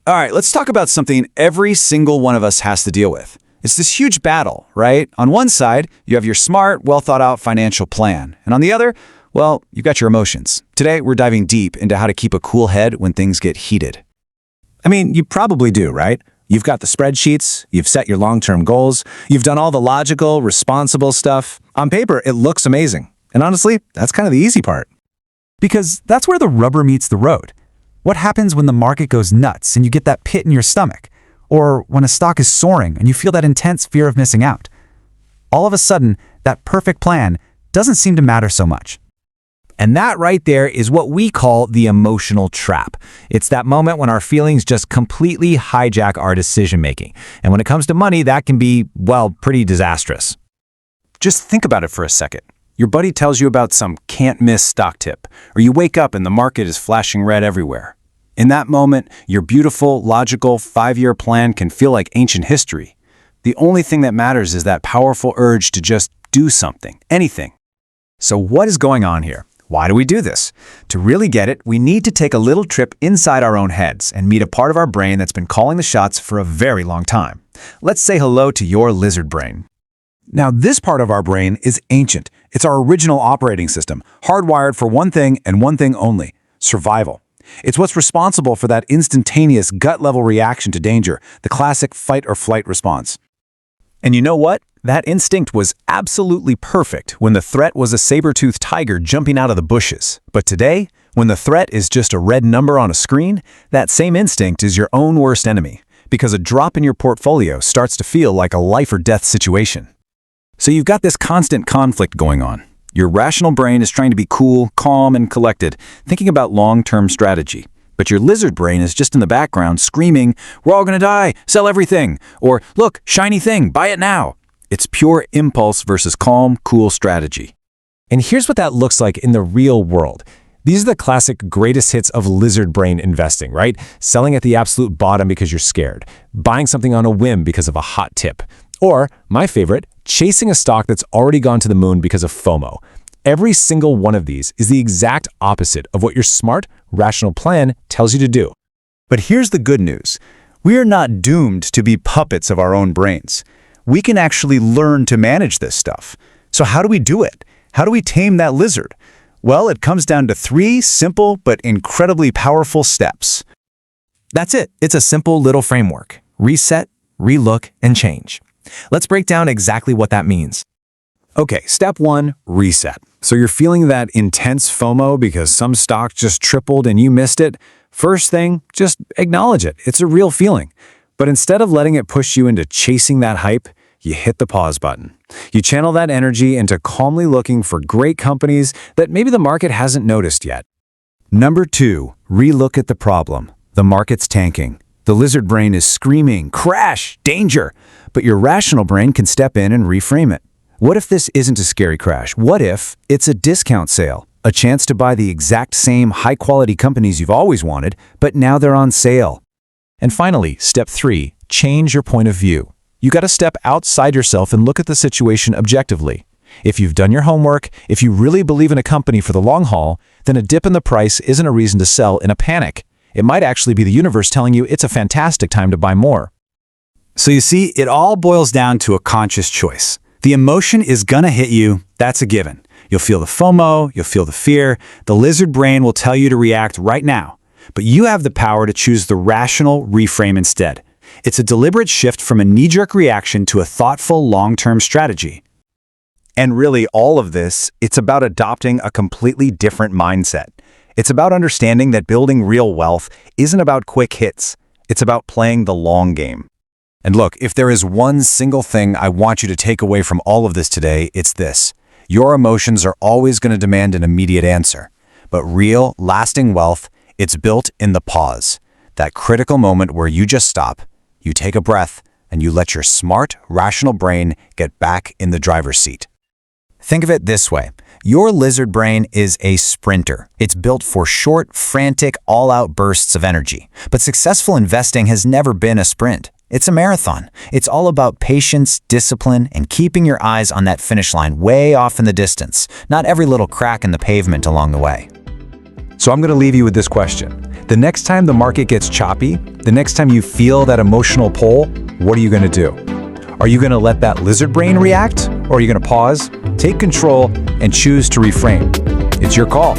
All right, let's talk about something every single one of us has to deal with. It's this huge battle, right? On one side, you have your smart, well-thought-out financial plan. And on the other, well, you've got your emotions. Today, we're diving deep into how to keep a cool head when things get heated. I mean, you probably do, right? You've got the spreadsheets, you've set your long-term goals, you've done all the logical, responsible stuff. On paper, it looks amazing. And honestly, that's kind of the easy part. Because that's where the rubber meets the road. What happens when the market goes nuts and you get that pit in your stomach? Or when a stock is soaring and you feel that intense fear of missing out? All of a sudden, that perfect plan doesn't seem to matter so much. And that right there is what we call the emotional trap. It's that moment when our feelings just completely hijack our decision-making. And when it comes to money, that can be, well, pretty disastrous. Just think about it for a second. Your buddy tells you about some can't-miss stock tip, or you wake up and the market is flashing red everywhere. In that moment, your beautiful, logical 5-year plan can feel like ancient history. The only thing that matters is that powerful urge to just do something, anything. So what is going on here? Why do we do this? To really get it, we need to take a little trip inside our own heads and meet a part of our brain that's been calling the shots for a very long time. Let's say hello to your lizard brain. Now, this part of our brain is ancient. It's our original operating system, hardwired for one thing and one thing only: survival. It's what's responsible for that instantaneous gut-level reaction to danger, the classic fight-or-flight response. And you know what? That instinct was absolutely perfect when the threat was a saber-toothed tiger jumping out of the bushes. But today, when the threat is just a red number on a screen, that same instinct is your own worst enemy, because a drop in your portfolio starts to feel like a life-or-death situation. So you've got this constant conflict going on. Your rational brain is trying to be cool, calm, and collected, thinking about long-term strategy. But your lizard brain is just in the background screaming, "We're all gonna die, sell everything," or "Look, shiny thing, buy it now." It's pure impulse versus calm, cool strategy. And here's what that looks like in the real world. These are the classic greatest hits of lizard brain investing, right? Selling at the absolute bottom because you're scared. Buying something on a whim because of a hot tip. Or, my favorite, chasing a stock that's already gone to the moon because of FOMO. Every single one of these is the exact opposite of what your smart, rational plan tells you to do. But here's the good news. We are not doomed to be puppets of our own brains. We can actually learn to manage this stuff. So how do we do it? How do we tame that lizard? Well, it comes down to 3 simple but incredibly powerful steps. That's it. It's a simple little framework. Reset, relook, and change. Let's break down exactly what that means. Okay, step 1, reset. So you're feeling that intense FOMO because some stock just tripled and you missed it? First thing, just acknowledge it. It's a real feeling. But instead of letting it push you into chasing that hype, you hit the pause button. You channel that energy into calmly looking for great companies that maybe the market hasn't noticed yet. Number 2, relook at the problem. The market's tanking. The lizard brain is screaming, "Crash! Danger!" But your rational brain can step in and reframe it. What if this isn't a scary crash? What if it's a discount sale? A chance to buy the exact same high-quality companies you've always wanted, but now they're on sale. And finally, step 3, change your point of view. You got to step outside yourself and look at the situation objectively. If you've done your homework, if you really believe in a company for the long haul, then a dip in the price isn't a reason to sell in a panic. It might actually be the universe telling you it's a fantastic time to buy more. So you see, it all boils down to a conscious choice. The emotion is gonna hit you, that's a given. You'll feel the FOMO, you'll feel the fear. The lizard brain will tell you to react right now. But you have the power to choose the rational reframe instead. It's a deliberate shift from a knee-jerk reaction to a thoughtful, long-term strategy. And really, all of this, it's about adopting a completely different mindset. It's about understanding that building real wealth isn't about quick hits. It's about playing the long game. And look, if there is one single thing I want you to take away from all of this today, it's this. Your emotions are always going to demand an immediate answer. But real, lasting wealth, it's built in the pause. That critical moment where you just stop, you take a breath, and you let your smart, rational brain get back in the driver's seat. Think of it this way. Your lizard brain is a sprinter. It's built for short, frantic, all-out bursts of energy. But successful investing has never been a sprint. It's a marathon. It's all about patience, discipline, and keeping your eyes on that finish line way off in the distance, not every little crack in the pavement along the way. So I'm going to leave you with this question. The next time the market gets choppy, the next time you feel that emotional pull, what are you going to do? Are you going to let that lizard brain react? Or are you going to pause, take control, and choose to reframe? It's your call.